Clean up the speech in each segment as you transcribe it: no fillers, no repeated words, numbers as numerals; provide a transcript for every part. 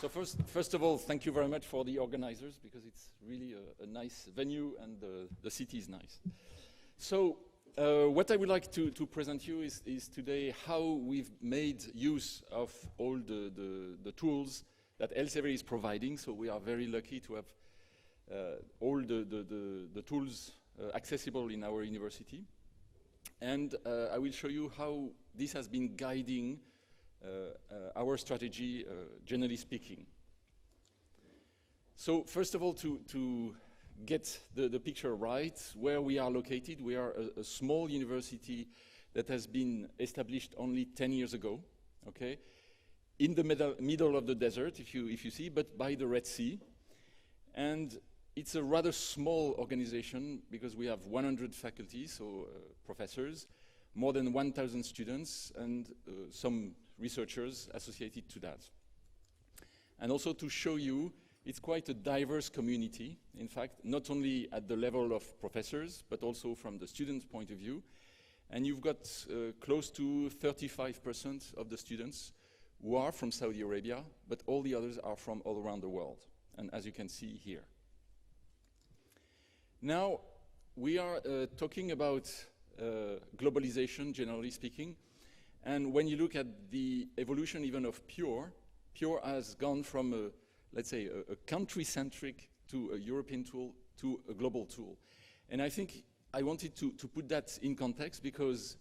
So first of all, thank you very much for the organizers, because it's really a nice venue and the city is nice. So what I would like to present you is today how we've made use of all the tools that Elsevier is providing. So we are very lucky to have all the tools accessible in our university. And I will show you how this has been guiding our strategy, generally speaking. So first of all, to get the picture right, where we are located, we are a small university that has been established only 10 years ago, okay? In the middle of the desert, if you see, but by the Red Sea. And it's a rather small organization because we have 100 faculty, so professors, more than 1,000 students, and some researchers associated to that. And also to show you, it's quite a diverse community, in fact, not only at the level of professors, but also from the students' point of view. And you've got close to 35% of the students who are from Saudi Arabia, but all the others are from all around the world, and as you can see here. Now, we are talking about globalization, generally speaking, and when you look at the evolution even of Pure has gone from, let's say, a country-centric to a European tool to a global tool. And I think I wanted to put that in context because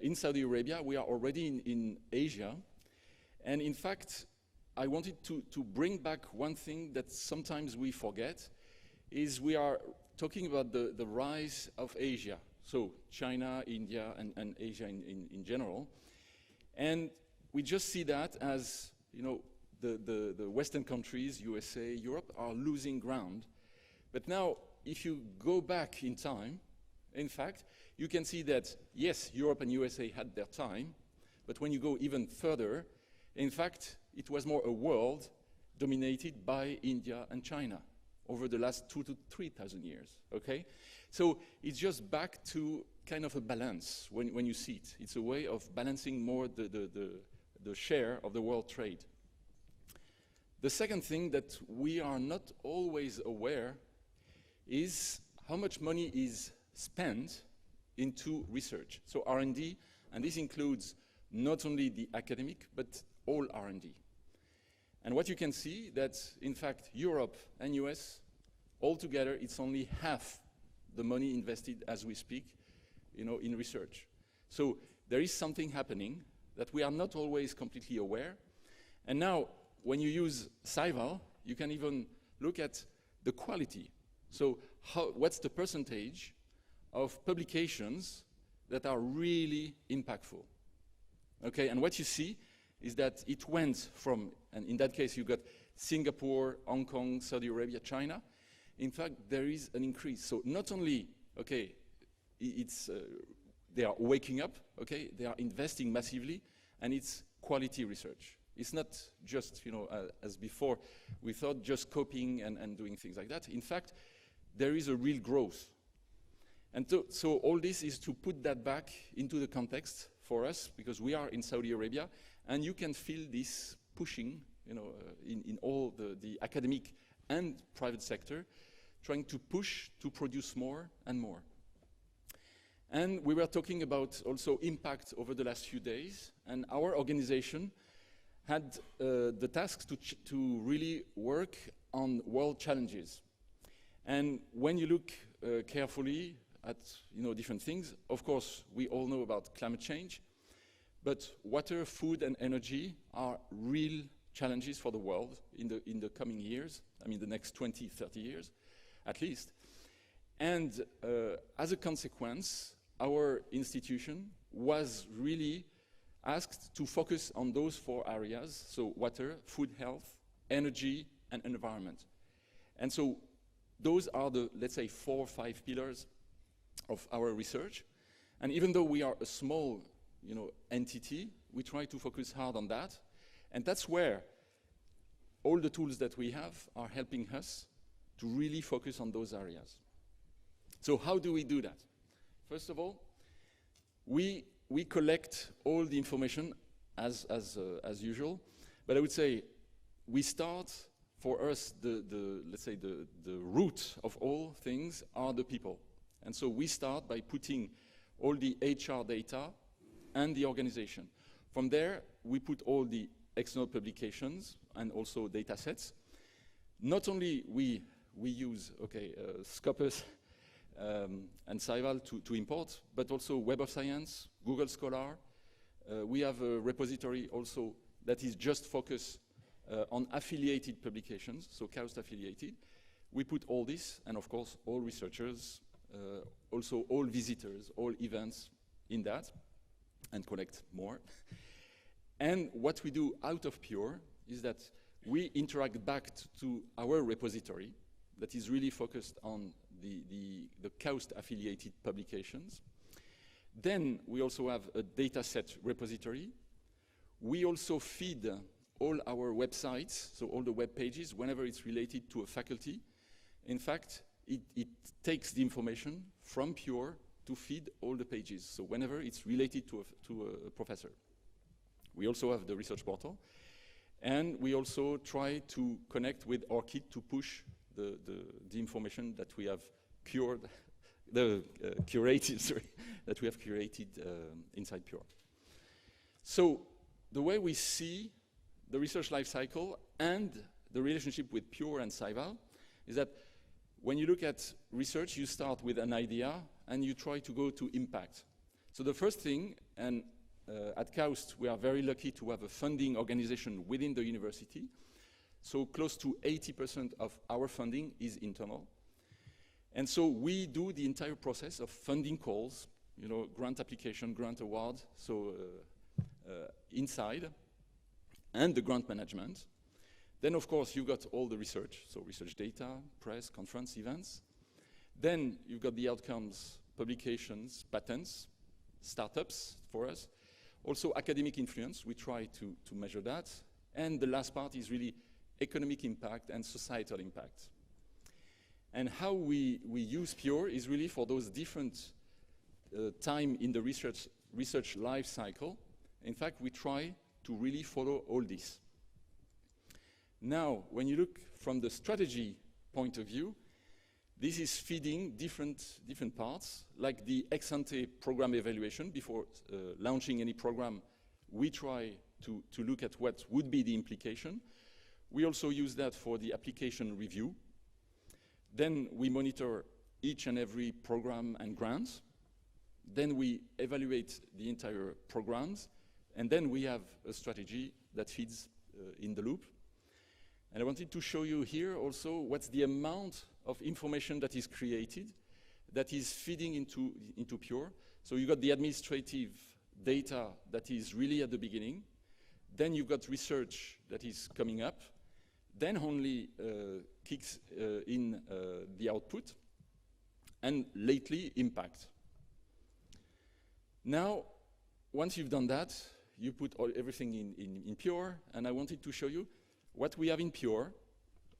in Saudi Arabia, we are already in Asia. And in fact, I wanted to bring back one thing that sometimes we forget, is we are talking about the rise of Asia. So China, India, and Asia in general. And we just see that as, you know, the Western countries, USA, Europe, are losing ground. But now, if you go back in time, in fact, you can see that, yes, Europe and USA had their time, but when you go even further, in fact, it was more a world dominated by India and China over the last 2,000 to 3,000 years, okay? So it's just back to kind of a balance when you see it. It's a way of balancing more the share of the world trade. The second thing that we are not always aware is how much money is spent into research. So R&D, and this includes not only the academic, but all R&D. And what you can see that, in fact, Europe and US, altogether, it's only half the money invested as we speak, you know, in research. So there is something happening that we are not always completely aware. And now, when you use Scival, you can even look at the quality. So what's the percentage of publications that are really impactful? Okay, and what you see is that it went from, and in that case you got Singapore, Hong Kong, Saudi Arabia, China. In fact, there is an increase. So not only, okay, they are waking up, okay, they are investing massively, and it's quality research. It's not just, you know, as before, we thought just copying and doing things like that. In fact, there is a real growth. And so all this is to put that back into the context for us, because we are in Saudi Arabia, and you can feel this pushing, you know, in all the academic and private sector, trying to push to produce more and more. And we were talking about also impact over the last few days, and our organization had the task to really work on world challenges. And when you look carefully at, you know, different things, of course, we all know about climate change, but water, food, and energy are real challenges for the world in the coming years, I mean the next 20, 30 years, at least. And as a consequence, our institution was really asked to focus on those 4 areas, so water, food, health, energy, and environment. And so those are the, let's say, 4 or 5 pillars of our research. And even though we are a small, you know, entity, we try to focus hard on that. And that's where all the tools that we have are helping us to really focus on those areas. So how do we do that? First of all, we collect all the information as usual, but I would say we start, for us, let's say the root of all things are the people. And so we start by putting all the HR data and the organization. From there, we put all the external publications and also data sets. Not only we use, Scopus and Scival to import, but also Web of Science, Google Scholar. We have a repository also that is just focused on affiliated publications, so KAUST affiliated. We put all this, and of course, all researchers, also all visitors, all events in that, and collect more. And what we do out of Pure is that we interact back to our repository that is really focused on the KAUST affiliated publications. Then we also have a dataset repository. We also feed all our websites, so all the web pages, whenever it's related to a faculty. In fact, it takes the information from Pure to feed all the pages, so whenever it's related to a professor. We also have the research portal, and we also try to connect with ORCID to push the information that we have curated, that we have curated inside Pure. So the way we see the research life cycle and the relationship with Pure and Scival is that when you look at research, you start with an idea and you try to go to impact. So the first thing, and at KAUST, we are very lucky to have a funding organization within the university. So close to 80% of our funding is internal. And so we do the entire process of funding calls, you know, grant application, grant award, so inside, and the grant management. Then, of course, you've got all the research, so research data, press, conference, events. Then you've got the outcomes, publications, patents, startups for us. Also academic influence, we try to measure that. And the last part is really economic impact and societal impact. And how we use Pure is really for those different time in the research life cycle. In fact, we try to really follow all this. Now, when you look from the strategy point of view, this is feeding different parts, like the ex-ante program evaluation. Before launching any program, we try to look at what would be the implication. We also use that for the application review. Then we monitor each and every program and grant. Then we evaluate the entire programs. And then we have a strategy that feeds in the loop. And I wanted to show you here also what's the amount of information that is created, that is feeding into Pure. So you got the administrative data that is really at the beginning. Then you've got research that is coming up. Then only kicks in the output. And lately, impact. Now, once you've done that, you put everything in Pure. And I wanted to show you what we have in Pure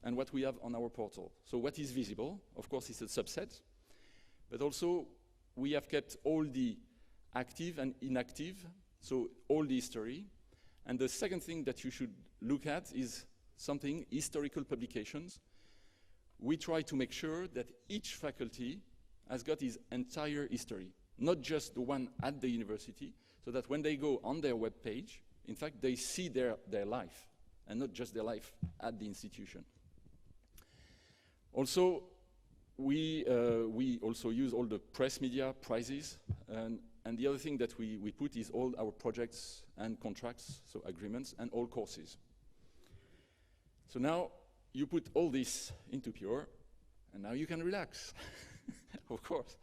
and what we have on our portal. So what is visible, of course, is a subset, but also we have kept all the active and inactive, so all the history. And the second thing that you should look at is something, historical publications. We try to make sure that each faculty has got his entire history, not just the one at the university, so that when they go on their web page, in fact, they see their life, and not just their life at the institution. Also, we also use all the press media prizes, and the other thing that we put is all our projects and contracts, so agreements, and all courses. So now you put all this into Pure, and now you can relax, of course.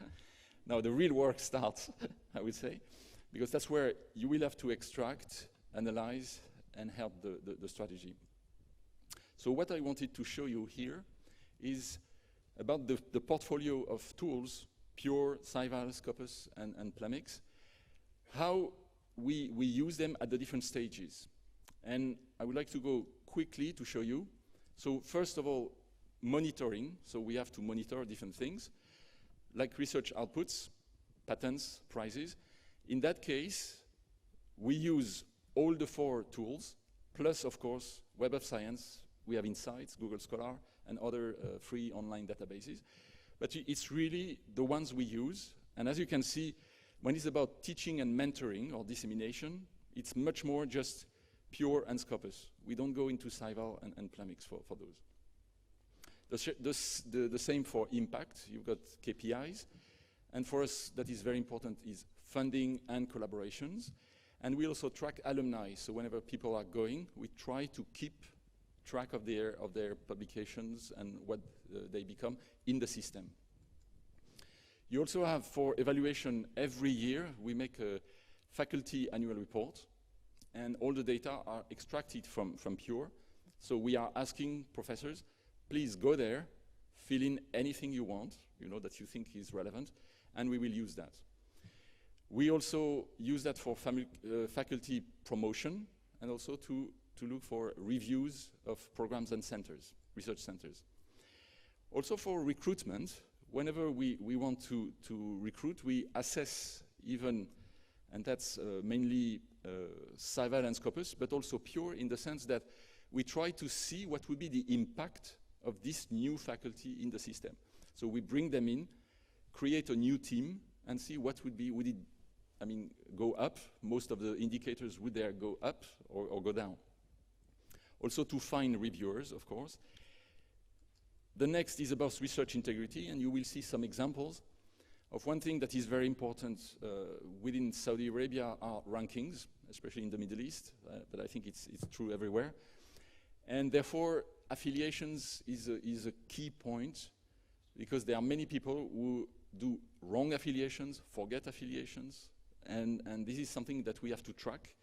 Now the real work starts, I would say, because that's where you will have to extract, analyze, and help the strategy. So what I wanted to show you here is about the portfolio of tools, Pure, Scival, Scopus, and Plamix, how we use them at the different stages. And I would like to go quickly to show you. So first of all, monitoring. So we have to monitor different things, like research outputs, patents, prizes. In that case, we use all the 4 tools, plus, of course, Web of Science. We have Insights, Google Scholar, and other free online databases. But it's really the ones we use. And as you can see, when it's about teaching and mentoring or dissemination, it's much more just Pure and Scopus. We don't go into Scival and Plamix for those. The same for impact. You've got KPIs. And for us, that is very important, is funding and collaborations. And we also track alumni. So whenever people are going, we try to keep track of their publications and what they become in the system. You also have, for evaluation, every year we make a faculty annual report, and all the data are extracted from Pure. So we are asking professors, please go there, fill in anything you want, that you think is relevant, and we will use that. We also use that for faculty promotion, and also to look for reviews of programs and centers, research centers. Also for recruitment, whenever we want to recruit, we assess even, and that's mainly Scival and Scopus, but also Pure, in the sense that we try to see what would be the impact of this new faculty in the system. So we bring them in, create a new team, and see what would it go up? Most of the indicators would there go up or go down. Also to find reviewers, of course. The next is about research integrity, and you will see some examples of one thing that is very important within Saudi Arabia are rankings, especially in the Middle East, but I think it's true everywhere. And therefore, affiliations is a key point, because there are many people who do wrong affiliations, forget affiliations, and this is something that we have to track.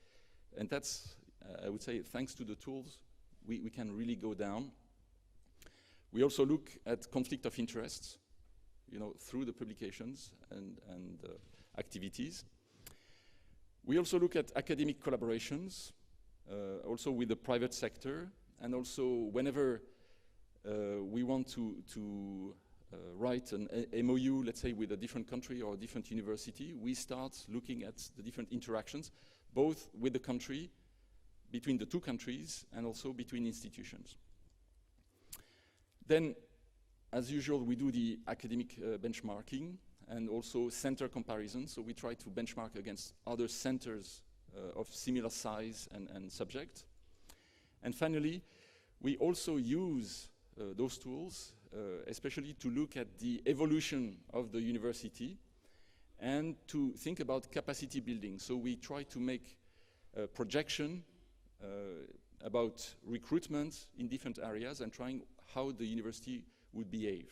And that's, I would say, thanks to the tools, we can really go down. We also look at conflict of interests, through the publications and activities. We also look at academic collaborations, also with the private sector, and also whenever we want to write an MOU, let's say, with a different country or a different university, we start looking at the different interactions, both with the country, between the two countries, and also between institutions. Then, as usual, we do the academic benchmarking and also center comparison. So we try to benchmark against other centers of similar size and subject. And finally, we also use those tools, especially to look at the evolution of the university and to think about capacity building. So we try to make a projection about recruitment in different areas and trying how the university would behave.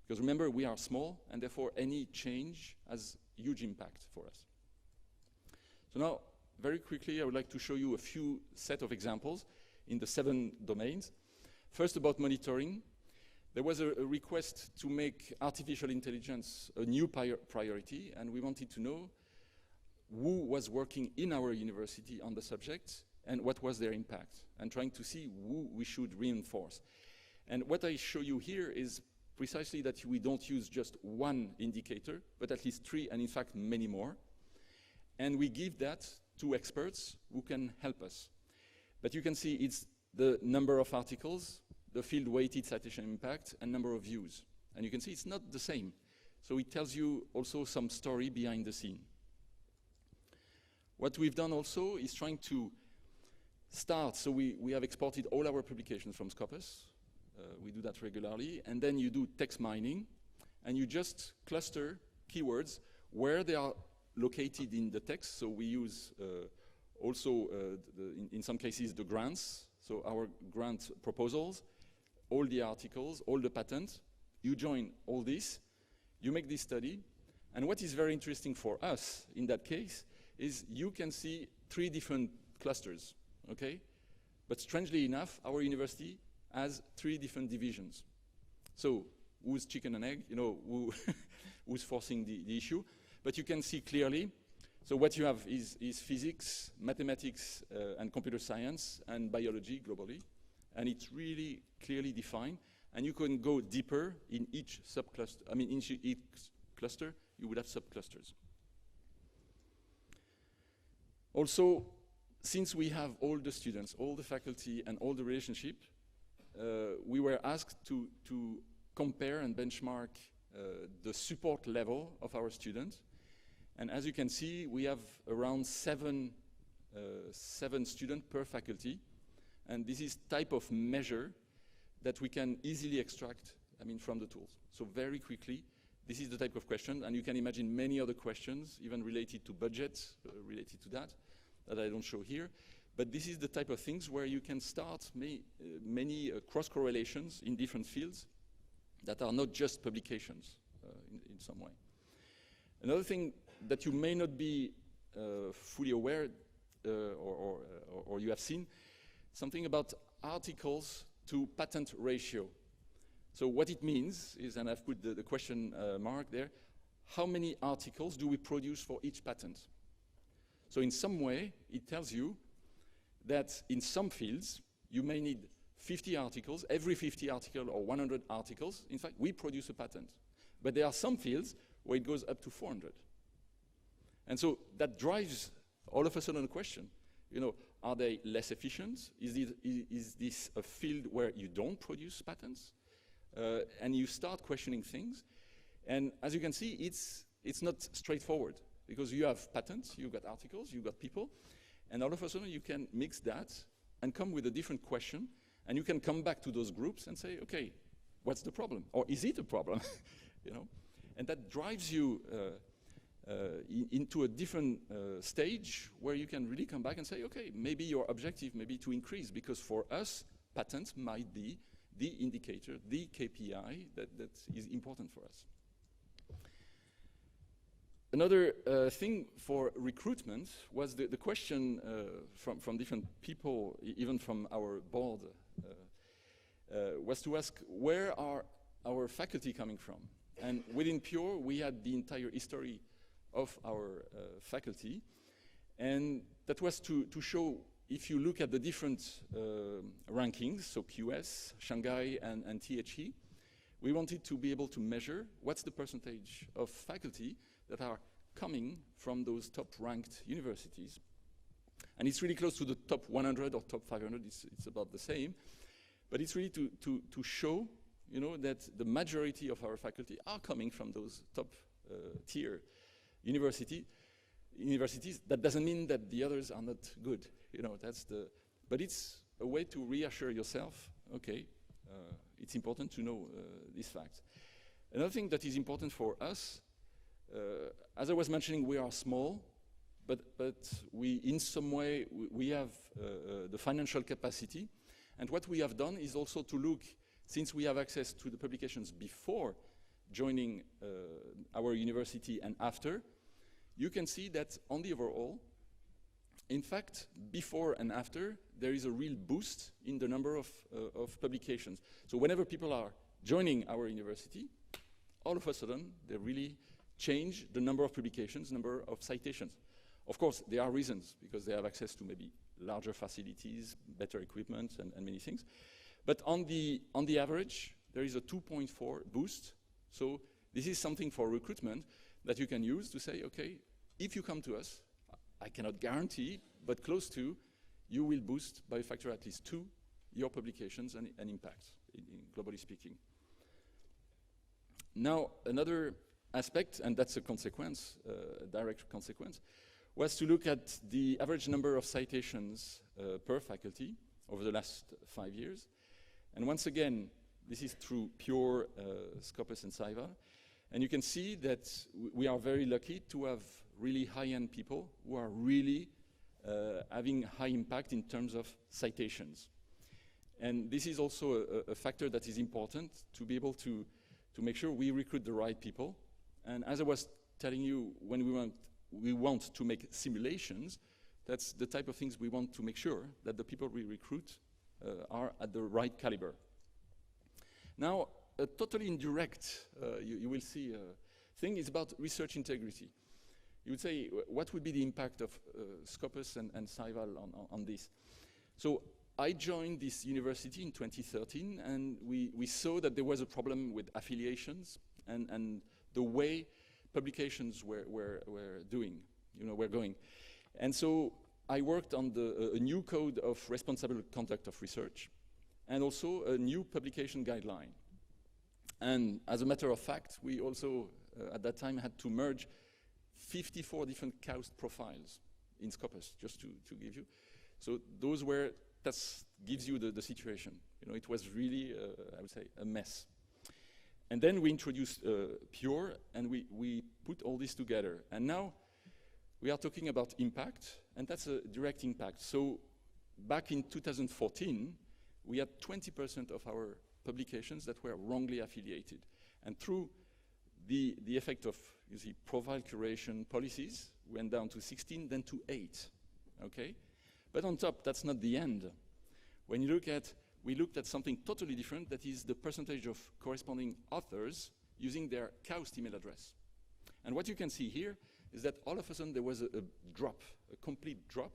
Because remember, we are small, and therefore any change has huge impact for us. So now, very quickly, I would like to show you a few set of examples in the 7 domains. First, about monitoring. There was a request to make artificial intelligence a new priority, and we wanted to know who was working in our university on the subject and what was their impact, and trying to see who we should reinforce. And what I show you here is precisely that we don't use just one indicator, but at least 3, and in fact many more. And we give that to experts who can help us. But you can see it's the number of articles, the field-weighted citation impact, and number of views. And you can see it's not the same. So it tells you also some story behind the scene. What we've done also is trying to start, so we have exported all our publications from Scopus. We do that regularly. And then you do text mining, and you just cluster keywords where they are located in the text. So we use also, in some cases, the grants. So our grant proposals, all the articles, all the patents. You join all this, you make this study. And what is very interesting for us in that case is you can see 3 different clusters, okay? But strangely enough, our university has 3 different divisions. So who's chicken and egg, who's forcing the issue? But you can see clearly, so what you have is physics, mathematics, and computer science, and biology globally. And it's really clearly defined. And you can go deeper in each subcluster. I mean, in each cluster, you would have subclusters. Also, since we have all the students, all the faculty, and all the relationship, we were asked to compare and benchmark the support level of our students. And as you can see, we have around seven students per faculty. And this is type of measure that we can easily extract, from the tools. So very quickly, this is the type of question, and you can imagine many other questions, even related to budgets, related to that I don't show here. But this is the type of things where you can start many cross-correlations in different fields that are not just publications in some way. Another thing that you may not be fully aware or you have seen, something about articles to patent ratio. So what it means is, and I've put the question mark there, how many articles do we produce for each patent? So in some way, it tells you that in some fields, you may need 50 articles, every 50 articles or 100 articles. In fact, we produce a patent. But there are some fields where it goes up to 400. And so that drives all of a sudden a question. Are they less efficient? Is this a field where you don't produce patents? And you start questioning things. And as you can see, it's not straightforward, because you have patents, you've got articles, you've got people, and all of a sudden you can mix that and come with a different question, and you can come back to those groups and say, okay, what's the problem? Or is it a problem? And that drives you into a different stage where you can really come back and say, okay, maybe your objective may be to increase, because for us, patents might be the indicator, the KPI that is important for us. Another thing for recruitment was the question from different people, even from our board, was to ask, where are our faculty coming from? And within Pure, we had the entire history of our faculty. And that was to show, if you look at the different rankings, so QS, Shanghai, and THE, we wanted to be able to measure what's the percentage of faculty that are coming from those top-ranked universities. And it's really close to the top 100 or top 500, it's about the same. But it's really to show, that the majority of our faculty are coming from those top-tier universities. That doesn't mean that the others are not good. But it's a way to reassure yourself, okay, it's important to know these facts. Another thing that is important for us, as I was mentioning, we are small, but we, in some way, we have the financial capacity. And what we have done is also to look, since we have access to the publications before joining our university and after, you can see that on the overall, in fact, before and after, there is a real boost in the number of publications. So whenever people are joining our university, all of a sudden, they really change the number of publications, number of citations. Of course, there are reasons, because they have access to maybe larger facilities, better equipment, and many things. But on the average, there is a 2.4 boost. So this is something for recruitment that you can use to say, okay, if you come to us, I cannot guarantee, but close to, you will boost by a factor at least 2 your publications and impact, globally speaking. Now, another aspect, and that's a consequence, a direct consequence, was to look at the average number of citations per faculty over the last 5 years. And once again, this is through Pure, Scopus, and Saival. And you can see that we are very lucky to have really high-end people who are really having high impact in terms of citations. And this is also a factor that is important to be able to make sure we recruit the right people. And as I was telling you, when we want to make simulations, that's the type of things we want to make sure that the people we recruit are at the right caliber. Now, a totally indirect, you will see, thing is about research integrity. You would say, what would be the impact of Scopus and Saival on this? So I joined this university in 2013, and we saw that there was a problem with affiliations and the way publications were going. And so I worked on a new code of responsible conduct of research, and also a new publication guideline. And as a matter of fact, we also, at that time, had to merge 54 different KAUST profiles in Scopus, just to give you. So those were, that gives you the situation. You know, it was really, I would say, a mess. And then we introduced Pure, and we put all this together. And now we are talking about impact, and that's a direct impact. So back in 2014, we had 20% of our publications that were wrongly affiliated. And through the effect of, you see, profile curation policies, went down to 16, then to 8, okay? But on top, that's not the end. When you look at, we looked at something totally different, that is the percentage of corresponding authors using their KAUST email address. And what you can see here is that all of a sudden there was a drop, a complete drop.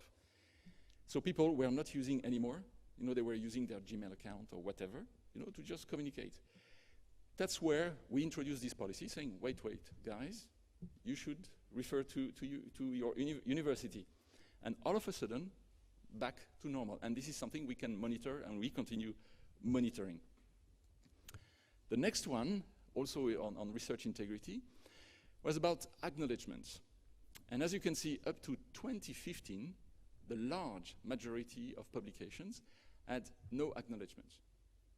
So people were not using anymore. You know, they were using their Gmail account or whatever, you know, to just communicate. That's where we introduced this policy, saying, wait, guys, you should refer to your university. And all of a sudden, back to normal. And this is something we can monitor, and we continue monitoring. The next one, also on research integrity, was about acknowledgements. And as you can see, up to 2015, the large majority of publications had no acknowledgements.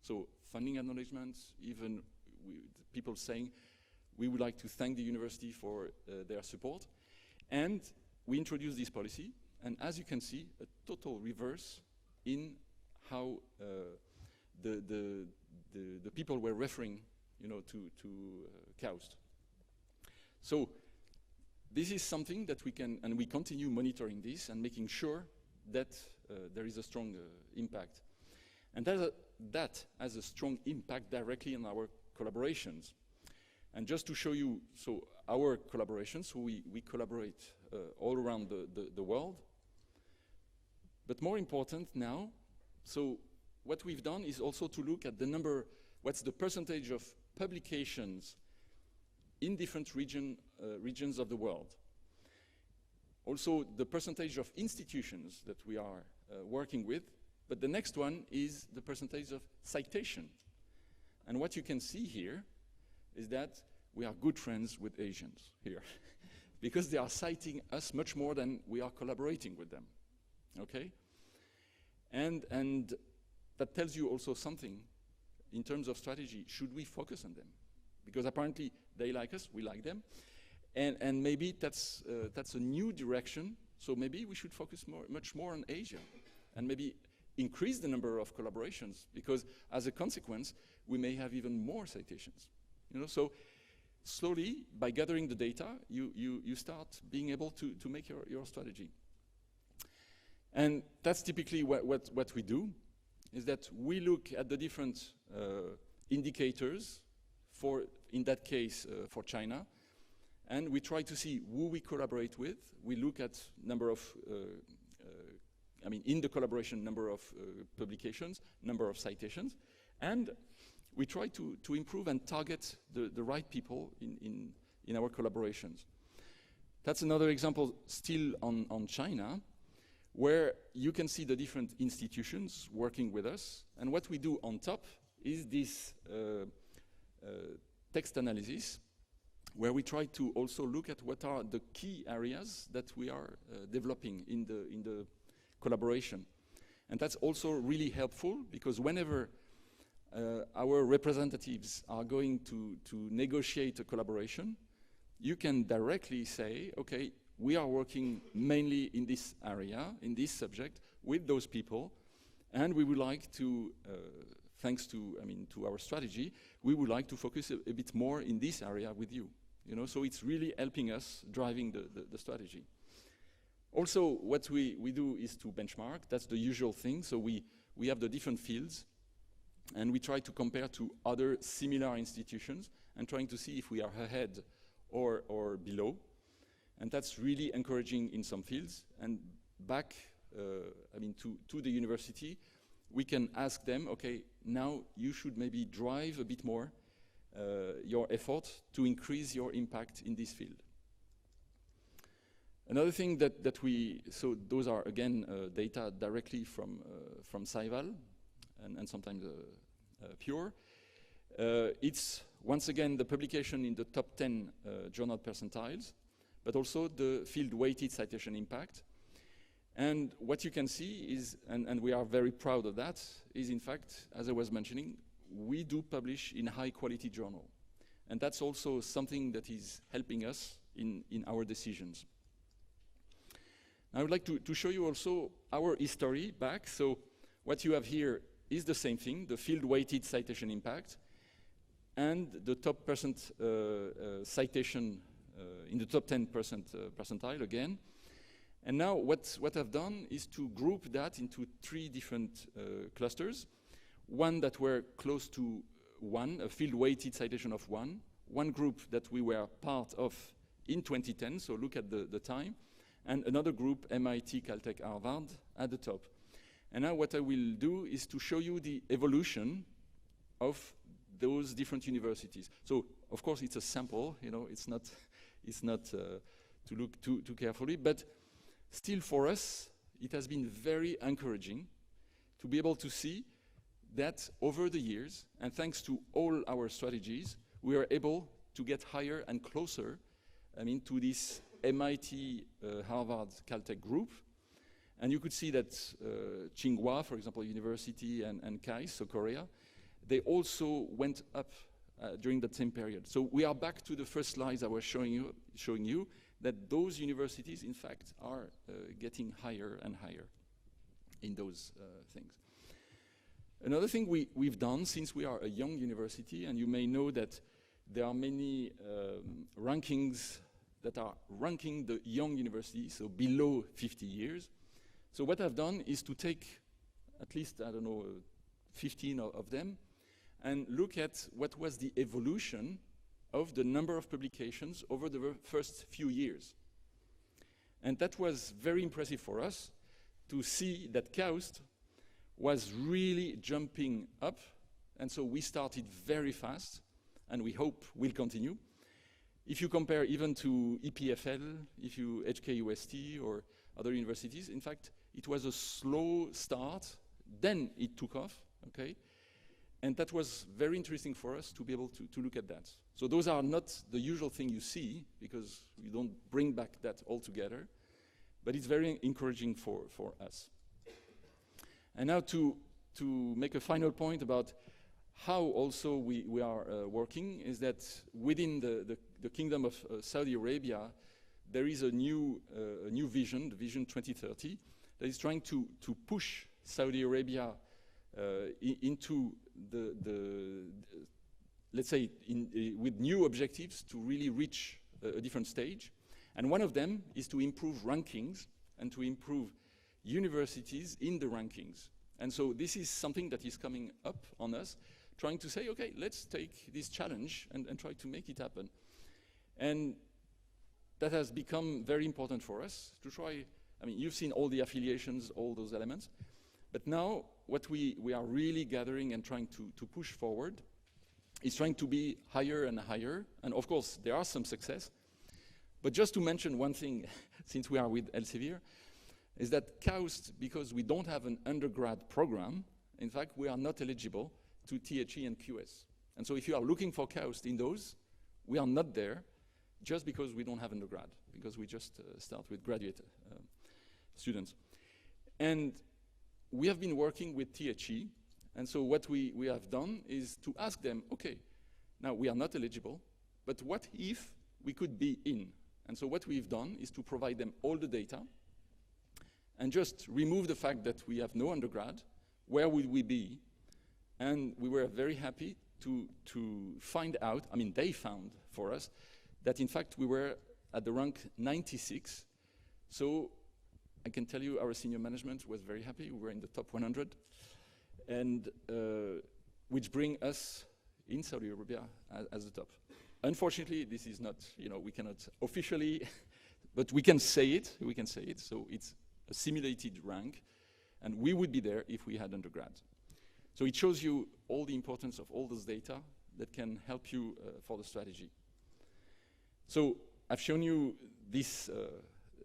So funding acknowledgements, even people saying, we would like to thank the university for their support. And we introduced this policy, and as you can see, a total reverse in how the people were referring, you know, to KAUST. So this is something that we can, and we continue monitoring this and making sure that there is a strong impact. And that has a strong impact directly on our collaborations. And just to show you, so our collaborations, so we collaborate all around the world. But more important now, so what we've done is also to look at the number, what's the percentage of publications in different regions of the world. Also, the percentage of institutions that we are working with, but the next one is the percentage of citation. And what you can see here is that we are good friends with Asians here, because they are citing us much more than we are collaborating with them, okay? And that tells you also something in terms of strategy. Should we focus on them? Because apparently they like us, we like them, and maybe that's a new direction. So maybe we should focus much more on Asia, and maybe increase the number of collaborations, because as a consequence, we may have even more citations. You know, so slowly, by gathering the data, you start being able to make your strategy. And that's typically what we do, is that we look at the different indicators for, in that case, for China, and we try to see who we collaborate with. We look at number of, in the collaboration, number of publications, number of citations, and we try to improve and target the right people in our collaborations. That's another example still on China, where you can see the different institutions working with us, and what we do on top is this text analysis, where we try to also look at what are the key areas that we are developing in the collaboration. And that's also really helpful, because whenever our representatives are going to negotiate a collaboration, you can directly say, okay, we are working mainly in this area, in this subject, with those people, and we would like to, thanks to our strategy, we would like to focus a bit more in this area with you. You know, so it's really helping us driving the strategy. Also, what we do is to benchmark. That's the usual thing. So we have the different fields, and we try to compare to other similar institutions and trying to see if we are ahead or below. And that's really encouraging in some fields. And back, to the university, we can ask them, okay, now you should maybe drive a bit more your effort to increase your impact in this field. Another thing that we, so those are again data directly from Scival and sometimes Pure. It's once again the publication in the top 10 journal percentiles, but also the field-weighted citation impact. And what you can see is, and we are very proud of that, is in fact, as I was mentioning, we do publish in high-quality journal. And that's also something that is helping us in our decisions. I would like to show you also our history back. So what you have here is the same thing, the field-weighted citation impact, and the top citation in the top 10% percentile again. And now what I've done is to group that into 3 different clusters. One that were close to 1, a field-weighted citation of 1. One group that we were part of in 2010, so look at the time. And another group, MIT, Caltech, Harvard, at the top. And now what I will do is to show you the evolution of those different universities. So, of course, it's a sample, you know, it's not to look too carefully, but still for us, it has been very encouraging to be able to see that over the years, and thanks to all our strategies, we are able to get higher and closer, I mean, to this MIT, Harvard, Caltech group. And you could see that Tsinghua, for example, University, and KAUST, so Korea, they also went up during that same period. So we are back to the first slides I was showing you that those universities, in fact, are getting higher and higher in those things. Another thing we've done, since we are a young university, and you may know that there are many rankings that are ranking the young universities, so below 50 years. So what I've done is to take at least, I don't know, 15 of them, and look at what was the evolution of the number of publications over the first few years. And that was very impressive for us to see that KAUST was really jumping up, and so we started very fast, and we hope we'll continue. If you compare even to EPFL, if you HKUST or other universities, in fact, it was a slow start, then it took off, okay? And that was very interesting for us to be able to look at that. So those are not the usual thing you see, because you don't bring back that all together, but it's very encouraging for us. And now to make a final point about how also we are working is that within the Kingdom of Saudi Arabia, there is a new vision, the Vision 2030, that is trying to push Saudi Arabia into let's say, with new objectives to really reach a different stage. And one of them is to improve rankings and to improve universities in the rankings. And so this is something that is coming up on us, trying to say, okay, let's take this challenge and try to make it happen. And that has become very important for us to try. I mean, you've seen all the affiliations, all those elements. But now what we are really gathering and trying to push forward is trying to be higher and higher. And of course, there are some success. But just to mention one thing, since we are with Elsevier, is that KAUST, because we don't have an undergrad program, in fact, we are not eligible to THE and QS. And so if you are looking for KAUST in those, we are not there just because we don't have undergrad, because we just start with graduate students. And we have been working with THE, and so what we have done is to ask them, okay, now we are not eligible, but what if we could be in? And so what we've done is to provide them all the data and just remove the fact that we have no undergrad. Where would we be? And we were very happy to find out, I mean, they found for us, that in fact we were at the rank 96. So I can tell you our senior management was very happy. We were in the top 100, and which bring us in Saudi Arabia as the top. Unfortunately, this is not, we cannot officially, but we can say it, so it's a simulated rank, and we would be there if we had undergrad. So it shows you all the importance of all those data that can help you for the strategy. So I've shown you this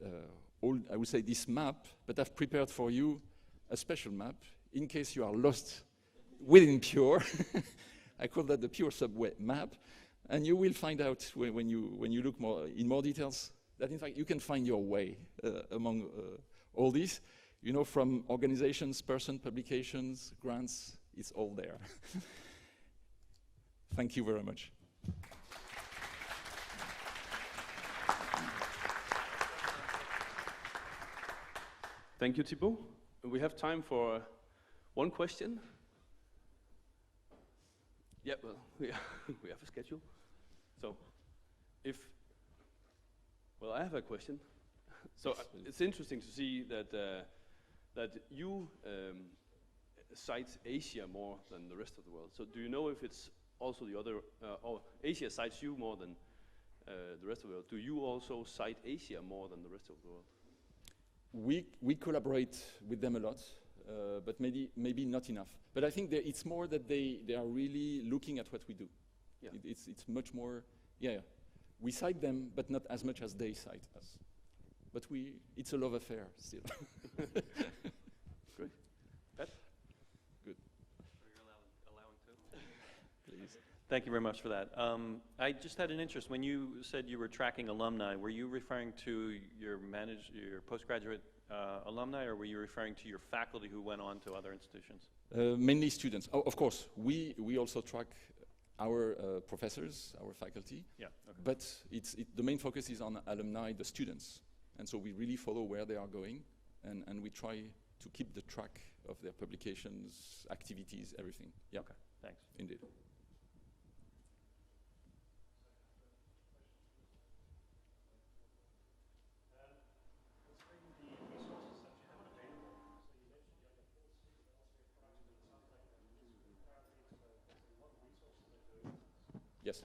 I would say, this map, but I've prepared for you a special map in case you are lost within Pure. I call that the Pure Subway map, and you will find out when you look in more details that in fact you can find your way among all these. You know, from organizations, publications, grants, it's all there. Thank you very much. Thank you, Thibaut. We have time for one question. Yeah, well, we have a schedule. So, well, I have a question. So it's interesting to see that that you cite Asia more than the rest of the world. So do you know if it's also the other, or Asia cites you more than the rest of the world? Do you also cite Asia more than the rest of the world? We collaborate with them a lot, but maybe not enough. But I think it's more that they are really looking at what we do. Yeah. It's much more, yeah. We cite them, but not as much as they cite us. But it's a love affair still. Great. Pat? Good. Are you allowing to? Please. Thank you very much for that. I just had an interest. When you said you were tracking alumni, were you referring to your postgraduate alumni, or were you referring to your faculty who went on to other institutions? Mainly students. Oh, of course, we also track our professors, our faculty. Yeah. Okay. But the main focus is on alumni, the students. And so we really follow where they are going, and we try to keep the track of their publications, activities, everything. Yeah. Okay, thanks. Indeed. Yes.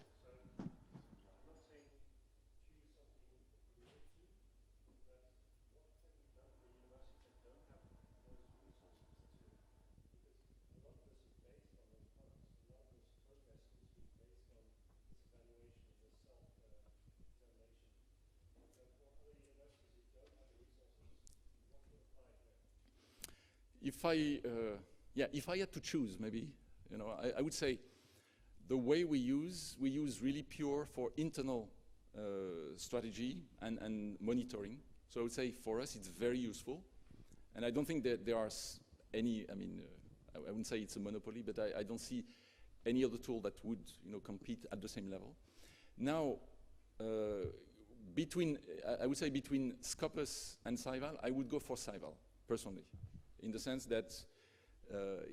If I had to choose, maybe, you know, I would say the way we use really Pure for internal strategy and monitoring. So I would say for us it's very useful, and I don't think that there are any. I mean, I wouldn't say it's a monopoly, but I don't see any other tool that would, you know, compete at the same level. Now, I would say between Scopus and Scival, I would go for Scival personally, in the sense that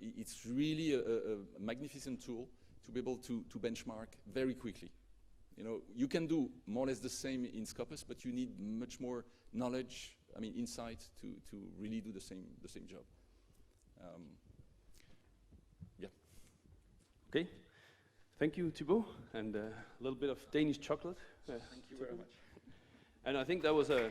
it's really a magnificent tool to be able to benchmark very quickly. You know, you can do more or less the same in Scopus, but you need much more knowledge, I mean, insight to really do the same job. Yeah. Okay. Thank you, Thibaut, and a little bit of Danish chocolate. Thank you very much. And I think that was a...